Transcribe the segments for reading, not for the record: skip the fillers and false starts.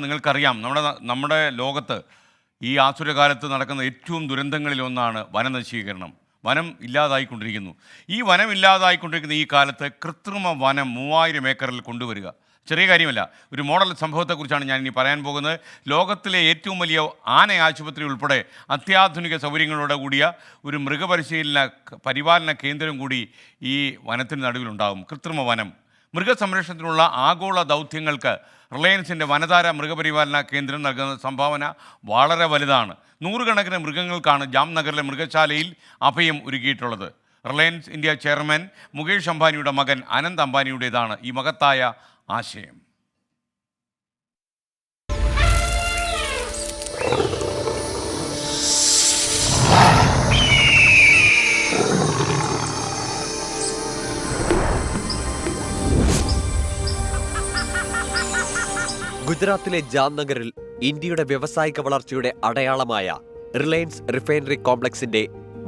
നിങ്ങൾക്കറിയാം നമ്മുടെ ലോകത്ത് ഈ ആസുരകാലത്ത് നടക്കുന്ന ഏറ്റവും ദുരന്തങ്ങളിലൊന്നാണ് വനനശീകരണം. വനം ഇല്ലാതായിക്കൊണ്ടിരിക്കുന്നു. ഈ വനം ഇല്ലാതായിക്കൊണ്ടിരിക്കുന്ന ഈ കാലത്ത് കൃത്രിമ വനം 3000 ഏക്കറിൽ കൊണ്ടുവരിക ചെറിയ കാര്യമല്ല. ഒരു മോഡൽ സംഭവത്തെക്കുറിച്ചാണ് ഞാൻ ഇനി പറയാൻ പോകുന്നത്. ലോകത്തിലെ ഏറ്റവും വലിയ ആന ആശുപത്രി ഉൾപ്പെടെ അത്യാധുനിക സൗകര്യങ്ങളോടെ കൂടിയ ഒരു പരിപാലന കേന്ദ്രം കൂടി ഈ വനത്തിന് നടുവിലുണ്ടാകും. കൃത്രിമ വനം മൃഗസംരക്ഷണത്തിനുള്ള ആഗോള ദൗത്യങ്ങൾക്ക് റിലയൻസിൻ്റെ വനധാര മൃഗപരിപാലന കേന്ദ്രം നൽകുന്ന സംഭാവന വളരെ വലുതാണ്. നൂറുകണക്കിന് മൃഗങ്ങൾക്കാണ് ജാംനഗറിലെ മൃഗശാലയിൽ അഭയം ഒരുക്കിയിട്ടുള്ളത്. റിലയൻസ് ഇന്ത്യ ചെയർമാൻ മുകേഷ് അംബാനിയുടെ മകൻ അനന്ത് അംബാനിയുടേതാണ് ഈ മഹത്തായ ആശയം. ഗുജറാത്തിലെ ജാംനഗറിൽ ഇന്ത്യയുടെ വ്യാവസായിക വളർച്ചയുടെ അടയാളമായ റിലയൻസ് റിഫൈനറി കോംപ്ലക്സിന്റെ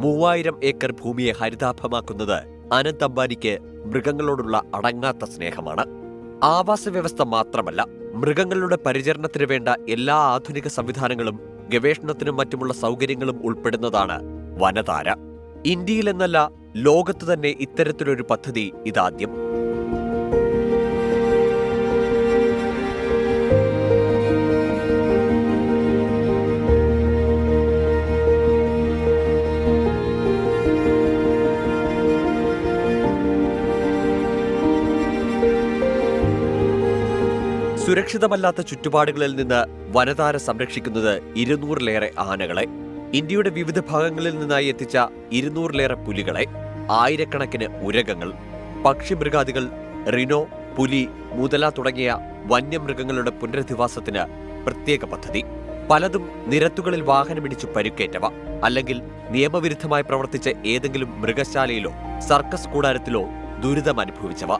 3000 ഏക്കർ ഭൂമിയെ ഹരിതാഭമാക്കുന്നത് അനന്ത് അംബാനിക്ക് മൃഗങ്ങളോടുള്ള അടങ്ങാത്ത സ്നേഹമാണ്. ആവാസ വ്യവസ്ഥ മാത്രമല്ല, മൃഗങ്ങളുടെ പരിചരണത്തിന് വേണ്ട എല്ലാ ആധുനിക സംവിധാനങ്ങളും ഗവേഷണത്തിനും മറ്റുമുള്ള സൗകര്യങ്ങളും ഉൾപ്പെടുന്നതാണ് വനധാര. ഇന്ത്യയിലെന്നല്ല, ലോകത്ത് തന്നെ ഇത്തരത്തിലൊരു പദ്ധതി ഇതാദ്യം. സുരക്ഷിതമല്ലാത്ത ചുറ്റുപാടുകളിൽ നിന്ന് വനധാര സംരക്ഷിക്കുന്നത് 200-ലേറെ ആനകളെ, ഇന്ത്യയുടെ വിവിധ ഭാഗങ്ങളിൽ നിന്നായി എത്തിച്ച 200-ലേറെ പുലികളെ, ആയിരക്കണക്കിന് ഉരഗങ്ങൾ, പക്ഷിമൃഗാദികൾ, റിനോ, പുലി, മുതല തുടങ്ങിയ വന്യമൃഗങ്ങളുടെ പുനരധിവാസത്തിന് പ്രത്യേക പദ്ധതി. പലതും നിരത്തുകളിൽ വാഹനമിടിച്ചു പരുക്കേറ്റവ, അല്ലെങ്കിൽ നിയമവിരുദ്ധമായി പ്രവർത്തിച്ച ഏതെങ്കിലും മൃഗശാലയിലോ സർക്കസ് കൂടാരത്തിലോ ദുരിതമനുഭവിച്ചവ.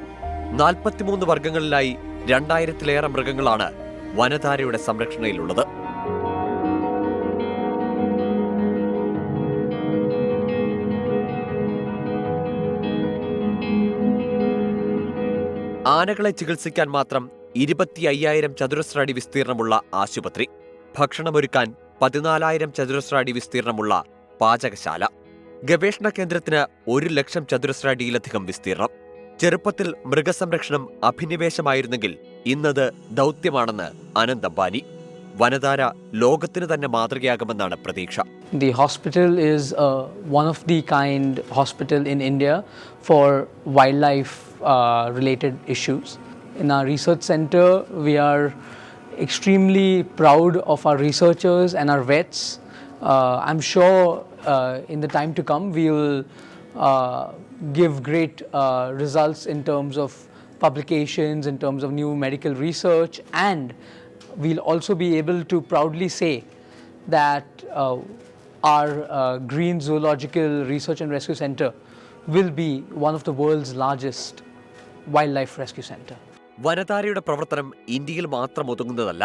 43 വർഗങ്ങളിലായി 2000-ലേറെ മൃഗങ്ങളാണ് വനധാരയുടെ സംരക്ഷണയിലുള്ളത്. ആനകളെ ചികിത്സിക്കാൻ മാത്രം 25,000 ചതുരശ്ര അടി വിസ്തീർണമുള്ള ആശുപത്രി, ഭക്ഷണമൊരുക്കാൻ 14,000 ചതുരശ്ര അടി വിസ്തീർണമുള്ള പാചകശാല, ഗവേഷണ കേന്ദ്രത്തിന് 1,00,000 ചതുരശ്ര അടിയിലധികം വിസ്തീർണം. ചെറുപ്പത്തിൽ മൃഗസംരക്ഷണം അഭിനിവേശമായിരുന്നെങ്കിൽ ഇന്നത് ദൗത്യമാണെന്ന് അനന്ത് അംബാനി. വനധാര ലോകത്തിന് തന്നെ മാതൃകയാകുമെന്നാണ് പ്രതീക്ഷ. The hospital is one of the kind hospital in India for wildlife related issues. In our research center, we are extremely proud of our researchers and our vets. I'm sure in the time to come we will give great results in terms of publications, in terms of new medical research, and we'll also be able to proudly say that our Green Zoological Research and Rescue Center will be one of the world's largest wildlife rescue center. വനധാരയുടെ പ്രവർത്തനം ഇന്ത്യയിൽ മാത്രം ഒതുങ്ങുന്നതല്ല.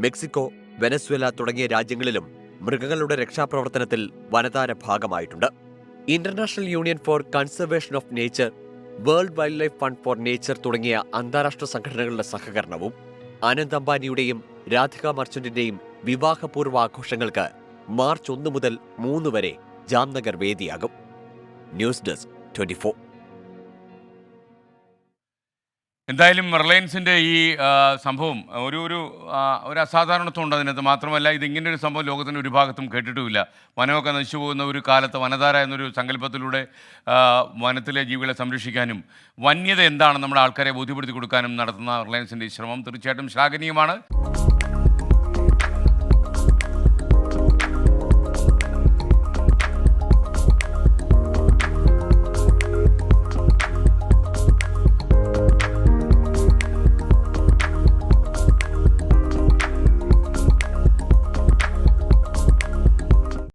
Mexico, Venezuela തുടങ്ങിയ രാജ്യങ്ങളിലും മൃഗങ്ങളുടെ രക്ഷാപ്രവർത്തനത്തിൽ വനധാര ഭാഗമായിട്ടുണ്ട്. International Union for Conservation of Nature, World Wildlife Fund for Nature തുടങ്ങിയ അന്താരാഷ്ട്ര സംഘടനകളുടെ സഹകരണവും അനന്ത് അംബാനിയുടെയും രാധിക മർച്ചന്റിന്റെയും വിവാഹപൂർവ്വ ആഘോഷങ്ങൾക്ക് മാർച്ച് 1 മുതൽ 3 വരെ ജാംനഗർ വേദിയാകും. News desk 24. എന്തായാലും റിലയൻസിൻ്റെ ഈ സംഭവം ഒരു അസാധാരണത്വം ഉണ്ട് അതിനകത്ത്. മാത്രമല്ല, ഇതിങ്ങനെ ഒരു സംഭവം ലോകത്തിൻ്റെ ഒരു ഭാഗത്തും കേട്ടിട്ടുമില്ല. വനമൊക്കെ നശിച്ചു പോകുന്ന ഒരു കാലത്ത് വനധാര എന്നൊരു സങ്കല്പത്തിലൂടെ വനത്തിലെ ജീവികളെ സംരക്ഷിക്കാനും വന്യത എന്താണെന്ന് നമ്മുടെ ആൾക്കാരെ ബോധ്യപ്പെടുത്തി കൊടുക്കാനും നടത്തുന്ന റിലയൻസിൻ്റെ ഈ ശ്രമം തീർച്ചയായിട്ടും ശ്ലാഘനീയമാണ്.